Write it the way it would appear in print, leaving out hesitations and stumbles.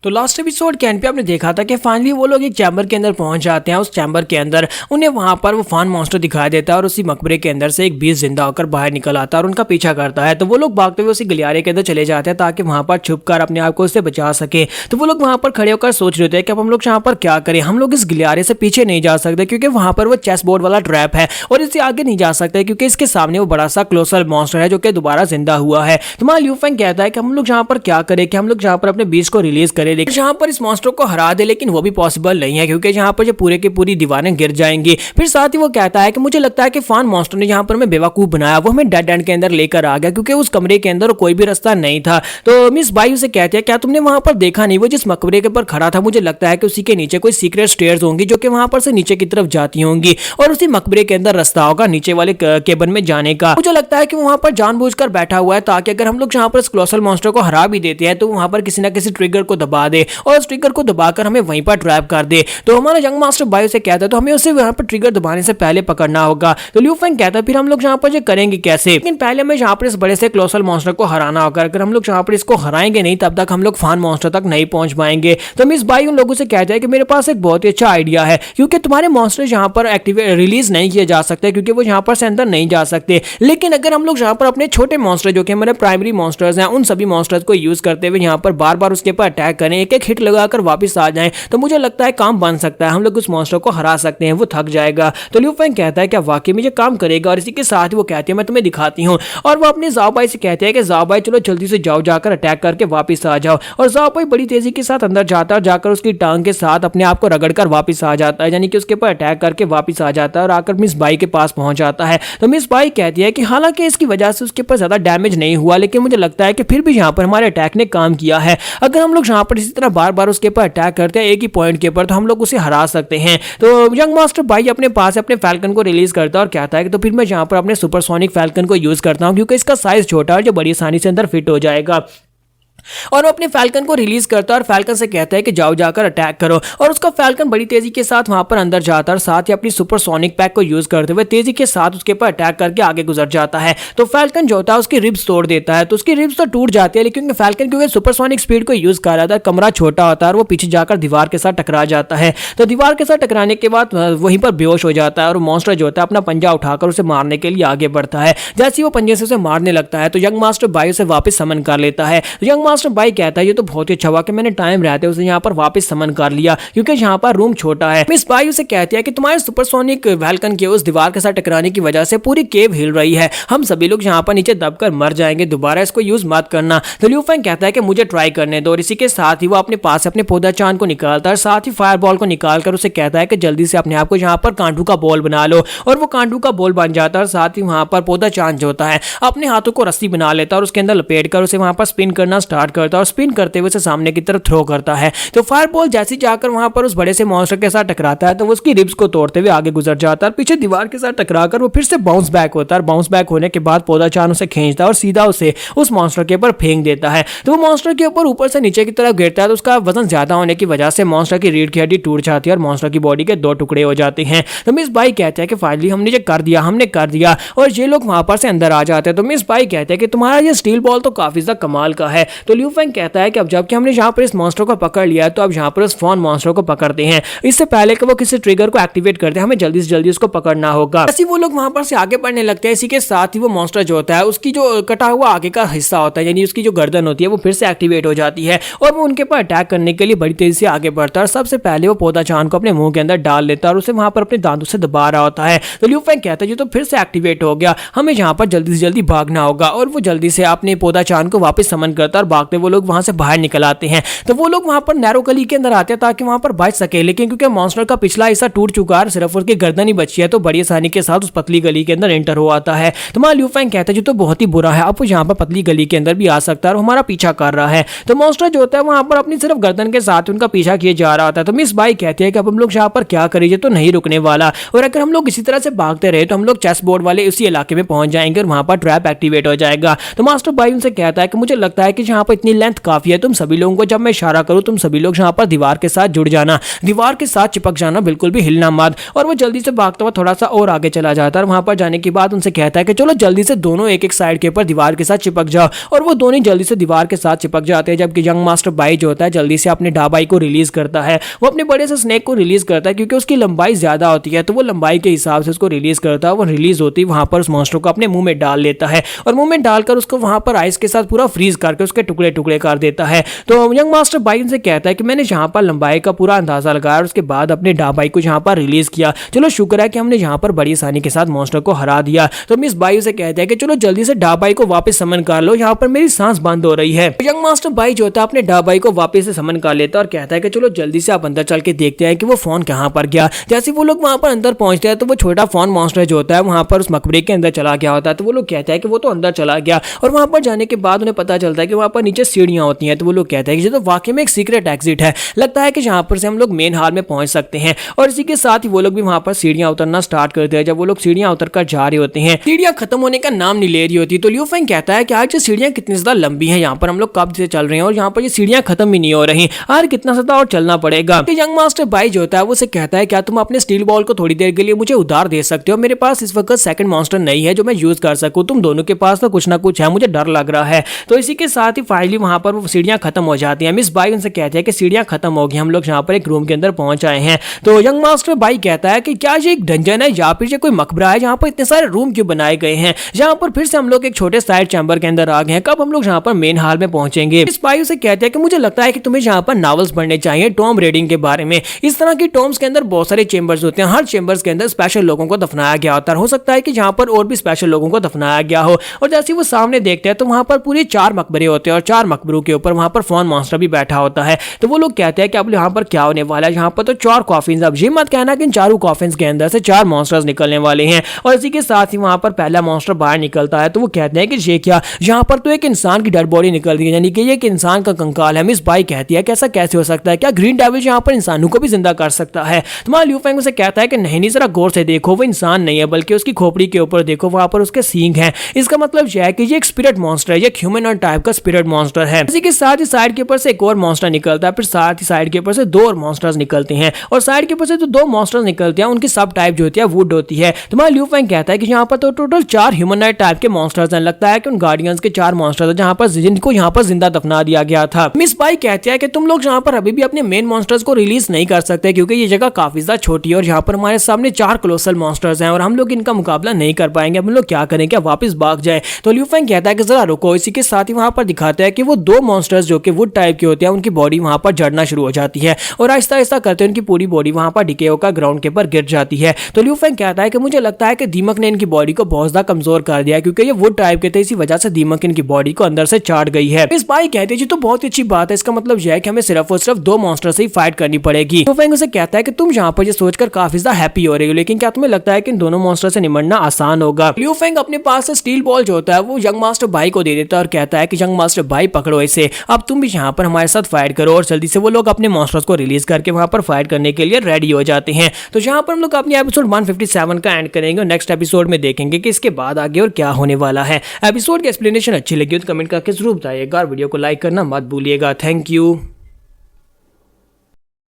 तो last episode के and पे आपने देखा था कि फाइनली वो लोग एक चैम्बर के अंदर पहुंच जाते हैं। उस चैम्बर के अंदर उन्हें वहां पर वो फान मॉन्स्टर दिखाई देता है और उसी मकबरे के अंदर से एक बीस्ट जिंदा होकर बाहर निकल आता है और उनका पीछा करता है। तो वो लोग भागते हुए उसी गलियारे के अंदर चले जाते हैं ताकि वहां पर छुपकर अपने आप को उससे बचा सके। तो वो लोग वहां पर खड़े होकर सोच रहे थे कि अब हम लोग यहाँ पर क्या करें, हम लोग इस गलियारे से पीछे नहीं जा सकते क्योंकि वहां पर वो चेस बोर्ड वाला ट्रैप है और इससे आगे नहीं जा सकते क्योंकि इसके सामने वो बड़ा सा क्लोसल मॉन्स्टर है जो कि दोबारा जिंदा हुआ है। तो वहां ल्यूफेंग कहता है कि हम लोग यहाँ पर क्या करें कि हम लोग यहाँ पर अपने बीस्ट को रिलीज करें, लेकिन यहाँ पर इस मॉन्स्टर को हरा दे, लेकिन वो भी पॉसिबल नहीं है क्योंकि यहाँ पर जो पूरे की पूरी दीवारें गिर जाएंगी। फिर साथ ही वो कहता है कि मुझे लगता है कि फान मॉन्स्टर ने यहाँ पर हमें बेवकूफ बनाया, वो हमें डेड एंड के अंदर लेकर आ गया क्योंकि उस कमरे के अंदर कोई भी रास्ता नहीं था। तो मिस बाई उसे कहती है क्या तुमने वहां पर देखा नहीं, वो जिस मकबरे के ऊपर खड़ा था मुझे लगता है कि उसी के नीचे कोई सीक्रेट स्टेयर्स होंगी जो कि वहां पर से नीचे की तरफ जाती होंगी और उसी मकबरे के अंदर रास्ता होगा नीचे वाले केबन में जाने का। मुझे लगता है कि वहां पर जानबूझकर बैठा हुआ है ताकि अगर हम लोग यहाँ पर इस क्लोसल मॉन्स्टर को हरा भी देते हैं तो वहां पर किसी ना किसी ट्रिगर को दबा दे और उस ट्रिगर को दबाकर हमें वहीं पर ट्रैप कर दे। तो हमारा यंग मास्टर बायो से कहता है तो हमें उसे वहां पर ट्रिगर दबाने से पहले पकड़ना होगा। तो ल्यूफेंग कहता है फिर हम लोग यहाँ पर करेंगे कैसे, लेकिन पहले हमें यहाँ पर इस बड़े से क्लोसल मॉन्स्टर को हराना होगा। अगर हम लोग यहाँ पर इसको हराएंगे नहीं तब तक हम लोग फान मॉन्स्टर तक नहीं पहुंच पाएंगे। तो मिस बाई उन लोगों से कहता है कि मेरे पास एक बहुत ही अच्छा आइडिया है क्योंकि तुम्हारे मॉन्स्टर यहाँ पर एक्टिवेट रिलीज नहीं किए जा सकते क्योंकि वो यहाँ पर से अंदर नहीं जा सकते, लेकिन अगर हम लोग यहाँ पर अपने छोटे मॉन्स्टर जो कि हमारे प्राइमरी मॉन्स्टर्स हैं उन सभी मॉन्स्टर्स को यूज करते हुए यहाँ पर बार बार उसके ऊपर अटैक करें, एक एक हिट लगाकर वापस आ जाएं, तो मुझे लगता है काम बन सकता है, हम लोग उस मॉन्स्टर को हरा सकते हैं, वो थक जाएगा। तो ल्यूफेंग कहता है कि वाकई में ये काम करेगा और इसी के साथ वो कहती है मैं तुम्हें दिखाती हूँ और वो अपने ज़ाओ बाई से कहते हैं कि ज़ाओ बाई चलो जल्दी से जाओ, जाकर अटैक करके वापस आ जाओ। और ज़ाओ बाई बड़ी तेजी के साथ अंदर जाता है और जाकर उसकी टांग के साथ अपने आप को रगड़कर वापस आ जाता है, यानी कि उसके ऊपर अटैक करके वापस आ जाता है और आकर मिस बाई के पास पहुंच जाता है। तो मिस बाई कहती है कि हालांकि इसकी वजह से उसके ऊपर ज्यादा डैमेज नहीं हुआ, लेकिन मुझे लगता है कि फिर भी यहाँ पर हमारे अटैक ने काम किया है। अगर हम लोग यहाँ पर इसी तरह बार बार उसके ऊपर अटैक करते हैं एक ही पॉइंट के ऊपर तो हम लोग उसे हरा सकते हैं। तो यंग मास्टर बाई अपने पास अपने फैल्कन को रिलीज करता है और कहता है कि तो फिर मैं यहाँ पर अपने सुपरसोनिक फैल्कन को यूज करता हूँ क्योंकि इसका साइज छोटा है जो बड़ी आसानी से अंदर फिट हो जाएगा। और वो अपने फैल्कन को रिलीज करता है और फैल्कन से कहता है कि जाओ जाकर अटैक करो और उसका फैल्कन बड़ी तेजी के साथ वहां पर अंदर जाता है और साथ ही अपनी सुपरसोनिक पैक को यूज करते हुए तेजी के साथ उसके ऊपर अटैक करके आगे गुजर जाता है। तो फैल्कन जो होता है उसकी रिब्स तोड़ देता है, तो उसकी रिब्स तो टूट जाती है लेकिन फैल्कन क्योंकि सुपरसोनिक स्पीड को यूज कर रहा था, कमरा छोटा होता है और वो पीछे जाकर दीवार के साथ टकरा जाता है। तो दीवार के साथ टकराने के बाद वहीं पर बेहोश हो जाता है और मॉन्स्टर जो होता है अपना पंजा उठाकर उसे मारने के लिए आगे बढ़ता है। जैसे ही वो पंजे से उसे मारने लगता है तो यंग मास्टर बाई उसे वापस समन कर लेता है। तो यंग मास्टर बाई कहता है तो बहुत ही अच्छा हुआ कि मैंने टाइम रहते उसे यहाँ पर वापस समन कर लिया क्योंकि यहाँ पर रूम छोटा है। मिस बाई उसे कहती है कि तुम्हारे सुपरसोनिक फैल्कन के उस दीवार के साथ टकराने की वजह से पूरी केव हिल रही है, हम सभी लोग यहाँ पर नीचे दबकर मर जाएंगे, दोबारा इसको यूज मत करना। तो ल्यूफेंग कहता है कि मुझे ट्राई करने दो और इसी के साथ ही वो अपने पास अपने पौधा चांद को निकालता है, साथ ही फायर बॉल को निकालकर उसे कहता है कि जल्दी से अपने आप को यहाँ पर कांटू का बॉल बना लो और वो कांटू का बॉल बन जाता है और साथ ही वहां पर पौधा चांद जो होता है अपने हाथों को रस्सी बना लेता है और उसके अंदर लपेट कर उसे वहां पर स्पिन करना स्टार्ट करता है और स्पिन करते हुए उसे सामने की तरफ थ्रो करता है। तो फायर बॉल जैसे जाकर वहां पर उस बड़े से मॉन्स्टर के साथ टकराता है तो वो उसकी रिब्स को तोड़ते हुए आगे गुजर जाता है, पीछे दीवार के साथ टकराकर वो फिर से बाउंस बैक होता है। बाउंस बैक होने के बाद पौधा चांद उसे खींचता है और सीधा उसे उस मॉन्स्टर के ऊपर फेंक देता है। तो वो मॉन्स्टर के ऊपर से नीचे की तरफ गिरता है तो उसका वजन ज्यादा होने की वजह से मॉन्स्टर की रीढ़ की हड्डी टूट जाती है और मॉन्स्टर की बॉडी के 2 टुकड़े हो जाते हैं। तो मिस बाई कहते हैं कि फाइनली हमने कर दिया और ये लोग वहां पर से अंदर आ जाते हैं। तो मिस बाई कहते हैं कि तुम्हारा ये स्टील बॉल तो काफी ज्यादा कमाल का है। तो ल्यूफेंग कहता है कि अब जबकि हमने यहाँ पर इस मॉन्स्टर को पकड़ लिया तो अब यहाँ पर उस फान मॉन्स्टर को पकड़ते हैं, इससे पहले कि वो किसी ट्रिगर को एक्टिवेट करते हैं हमें जल्दी से जल्दी उसको पकड़ना होगा। ऐसे वो लोग वहां पर से आगे बढ़ने लगते हैं। इसी के साथ ही वो मॉन्स्टर जो होता है उसकी जो कटा हुआ आगे का हिस्सा होता है यानी उसकी जो गर्दन होती है वो फिर से एक्टिवेट हो जाती है और वो उनके ऊपर अटैक करने के लिए बड़ी तेजी से आगे बढ़ता है और सबसे पहले वो पौधा चांद को अपने मुंह के अंदर डाल लेता है और उसे वहां पर अपने दांतों से दबा रहा होता है। तो ल्यूफेंग कहता है ये तो फिर से एक्टिवेट हो गया, हमें यहाँ पर जल्दी से जल्दी भागना होगा और वो जल्दी से अपने पौधा चांद को वापस समन करता है और भागते वो लोग वहां से बाहर निकल आते हैं। तो वो लोग वहां पर नैरो गली के अंदर आते हैं ताकि वहां पर बच सके, लेकिन क्योंकि मॉन्स्टर का पिछला हिस्सा टूट चुका है सिर्फ उसकी गर्दन ही बची है तो बड़ी आसानी के साथ उस पतली गली के अंदर एंटर हो आता है। तो वहां ल्यूफेंग कहता है जो तो बहुत ही बुरा है, अब वो यहाँ पर पतली गली के अंदर भी आ सकता है और हमारा पीछा कर रहा है। तो मॉन्स्टर जो होता है वहां पर अपनी सिर्फ गर्दन के साथ उनका पीछा किए जा रहा होता है। तो मिस बाई कहती है कि अब हम लोग यहाँ पर क्या करेंगे, तो नहीं रुकने वाला और अगर हम लोग इसी तरह से भागते रहे तो हम लोग चेस बोर्ड वाले उसी इलाके में पहुंच जाएंगे और वहां पर ट्रैप एक्टिवेट हो जाएगा। तो मास्टर बाई उनसे कहता है कि मुझे लगता है कि यहाँ पर इतनी लेंथ काफी है, तुम सभी लोगों को जब मैं इशारा करूं तुम सभी लोग यहाँ पर दीवार के साथ जुड़ जाना, दीवार के साथ चिपक जाना, बिल्कुल भी हिलना मत। और वो जल्दी से भागता हुआ थोड़ा सा और आगे चला जाता है और वहां पर जाने के बाद उनसे कहता है कि चलो जल्दी से दोनों एक एक साइड के ऊपर दीवार के साथ चिपक जाओ। और वो दोनों जल्दी से दीवार के साथ चिपक जाते हैं, जबकि यंग मास्टर बाई जो होता है जल्दी से अपने डाबाई को रिलीज करता है। वो अपने बड़े से स्नेक को रिलीज करता है क्योंकि उसकी लंबाई ज्यादा होती है, तो वो लंबाई के हिसाब से उसको रिलीज करता है। वो रिलीज होती है वहां पर उस मॉन्स्टर को अपने मुंह में डाल लेता है और मुंह में डालकर उसको वहां पर आइस के साथ पूरा फ्रीज करके उसके टुकड़े टुकड़े कर देता है। तो यंग मास्टर बाई उनसे कहता है कि मैंने यहाँ पर लंबाई का पूरा अंदाजा लगाया और उसके बाद अपने डाबाई को यहाँ पर रिलीज किया, चलो शुक्र है कि हमने यहाँ पर बड़ी आसानी के साथ मॉन्स्टर को हरा दिया। तो मिस बाई उसे कहते हैं कि चलो जल्दी से डाबाई को वापस समन कर लो, यहाँ पर मेरी सांस बंद हो रही है। यंग मास्टर बाई जो होता है अपने डाबाई को वापस से समन कर लेता है और कहता है कि चलो जल्दी से आप अंदर चल के देखते हैं कि वो फोन कहाँ पर गया। जैसे वो लोग वहां पर अंदर पहुंचते हैं तो वो छोटा फोन मॉन्स्टर जो होता है वहां पर उस मकबरे के अंदर चला गया होता है। तो वो लोग कहते हैं कि वो तो अंदर चला गया और वहां पर जाने के बाद उन्हें पता चलता है कि वहां पर नीचे सीढ़ियां होती हैं। तो वो लोग कहते हैं कि ये तो वाकई में एक सीक्रेट एग्जिट है, लगता है कि जहां पर से हम लोग मेन हॉल में पहुंच सकते हैं। और इसी के साथ ही वो लोग भी वहां पर सीढ़ियां उतरना स्टार्ट करते हैं। जब वो लोग सीढ़ियां उतर कर जा रहे होते हैं, सीढ़ियां खत्म होने का नाम नहीं ले रही होती, तो लियू फेंग कहता है कि आज ये सीढ़ियां कितनी ज्यादा लंबी हैं, यहाँ पर हम लोग कब से चल रहे हैं और यहाँ पर ये सीढ़ियां खत्म ही नहीं हो रही, यार कितना ज्यादा और चलना पड़ेगा। तो यंग मास्टर बाई जो होता है वो उसे कहता है क्या तुम अपने स्टील बॉल को थोड़ी देर के लिए मुझे उधार दे सकते हो, मेरे पास इस वक्त सेकंड मॉन्स्टर नहीं है जो मैं यूज कर सकूं, तुम दोनों के पास तो कुछ ना कुछ है, मुझे डर लग रहा है। तो इसी के साथ ही फाइनली वहां पर वो सीढ़ियां खत्म हो जाती हैं। मिस बाई उनसे कहते हैं कि सीढ़ियां खत्म हो गई, हम लोग यहाँ पर एक रूम के अंदर पहुंच आए हैं। तो यंग मास्टर बाई कहता है कि क्या ये एक डंजन है या फिर ये कोई मकबरा है, जहाँ पर इतने सारे रूम क्यों बनाए गए हैं, जहाँ पर फिर से हम लोग एक छोटे साइड चैम्बर के अंदर आ गए हैं, कब हम लोग यहाँ पर मेन हॉल में पहुंचेंगे। मिस बाई उसे कहते हैं कि मुझे लगता है कि तुम्हें यहाँ पर नॉवेल्स पढ़ने चाहिए टॉम रीडिंग के बारे में। इस तरह की टॉम्स के अंदर बहुत सारे चेंबर्स होते हैं, हर चेंबर्स के अंदर स्पेशल लोगों को दफनाया गया होता है, हो सकता है कि जहाँ पर और भी स्पेशल लोगों को दफनाया गया हो। और जैसे वो सामने देखते हैं तो वहां पर पूरे 4 मकबरे होते हैं और 4 मकबरों के ऊपर वहां पर फोन मॉन्स्टर भी बैठा होता है। तो वो लोग कहते हैं कि अब यहाँ पर क्या होने वाला है, यहाँ पर तो 4 कॉफिन्स, अब ये मत कहना कि इन चारों कॉफिन्स के अंदर से 4 मॉन्स्टर्स निकलने वाले हैं। और इसी के साथ ही वहां पर पहला मॉन्स्टर बाहर निकलता है। तो वो कहते हैं कि ये क्या, यहाँ पर तो एक इंसान की डेड बॉडी निकल रही है, यानी कि ये एक इंसान का कंकाल है। मिस बाई कहती है कि ऐसा कैसे हो सकता है, क्या ग्रीन डेविल यहाँ पर इंसानों को भी जिंदा कर सकता है। तुम्हारा लियू फेंग उसे कहता है कि नहीं, जरा गौर से देखो, वो इंसान नहीं है बल्कि उसकी खोपड़ी के ऊपर देखो, वहां पर उसके सींग हैं। इसका मतलब यह है कि ये एक स्पिरिट मॉन्स्टर है, ये ह्यूमनॉइड टाइप का स्पिरिट मॉन्स्टर है। इसी के साथ ही साइड के ऊपर से एक और मॉन्स्टर निकलता है, फिर साथ ही साइड के ऊपर से 2 और मॉन्स्टर्स निकलते हैं और साइड के ऊपर से जो 2 मॉन्स्टर्स निकलते हैं उनकी सब टाइप जो होती है वुड होती है। तुम्हारा लियू फेंग कहता है कि यहाँ पर तो टोटल 4 ह्यूमनॉइड टाइप के मॉन्स्टर्स हैं, लगता है कि उन गार्डियंस के 4 मॉन्स्टर्स हैं जहाँ पर जिनको यहाँ पर जिंदा दफना दिया गया था। मिस बाई कहती है कि तुम लोग यहाँ पर अभी भी अपने मेन मॉन्स्टर्स को रिलीज नहीं कर सकते क्योंकि ये जगह काफी ज्यादा छोटी है और यहाँ पर हमारे सामने 4 कोलोसल मॉन्स्टर्स हैं और हम लोग इनका मुकाबला नहीं कर पाएंगे, हम लोग क्या करें, क्या वापस भाग जाए। तो लियू फेंग कहता है कि जरा रुको। इसी के साथ ही वहां पर दिखाता है कि वो 2 मॉन्स्टर्स जो कि वुड टाइप के होते हैं उनकी बॉडी वहां पर जड़ना शुरू हो जाती है और आहिस्ता आहिस्ता करते उनकी पूरी बॉडी वहां पर डिके होकर ग्राउंड के ऊपर गिर जाती है। तो लियू फेंग कहता है कि मुझे लगता है कि दीमक ने इनकी बॉडी को बहुत ज्यादा कमजोर कर दिया क्योंकि ये वुड टाइप के थे, इसी वजह से दीमक इनकी बॉडी को अंदर से चाट गई है। इस बाई कहते हैं जी तो बहुत अच्छी बात है, इसका मतलब यह है कि हमें सिर्फ और सिर्फ 2 मॉन्स्टर से ही फाइट करनी पड़ेगी। लियू फेंग उसे कहता है कि तुम यहाँ पर ये सोचकर काफी ज्यादा हैप्पी हो रही हो, लेकिन क्या तुम्हें लगता है कि इन दोनों मॉन्स्टर से निमटना आसान होगा। लियू फेंग अपने पास से स्टील बॉल जो होता है वो यंग मास्टर बाई को दे देता है और कहता है कि यंग मास्टर बाई पकड़ो इसे, अब तुम भी यहाँ पर हमारे साथ फाइट करो। और जल्दी से वो लोग अपने मॉन्स्टर्स को रिलीज करके वहां पर फाइट करने के लिए रेडी हो जाते हैं। तो यहाँ पर हम लोग अपने एपिसोड 157 का एंड करेंगे और नेक्स्ट एपिसोड में देखेंगे कि इसके बाद आगे और क्या होने वाला है। एपिसोड की एक्सप्लेनेशन अच्छी लगी तो कमेंट करके जरूर बताइएगा और वीडियो को लाइक करना मत भूलिएगा। Thank you.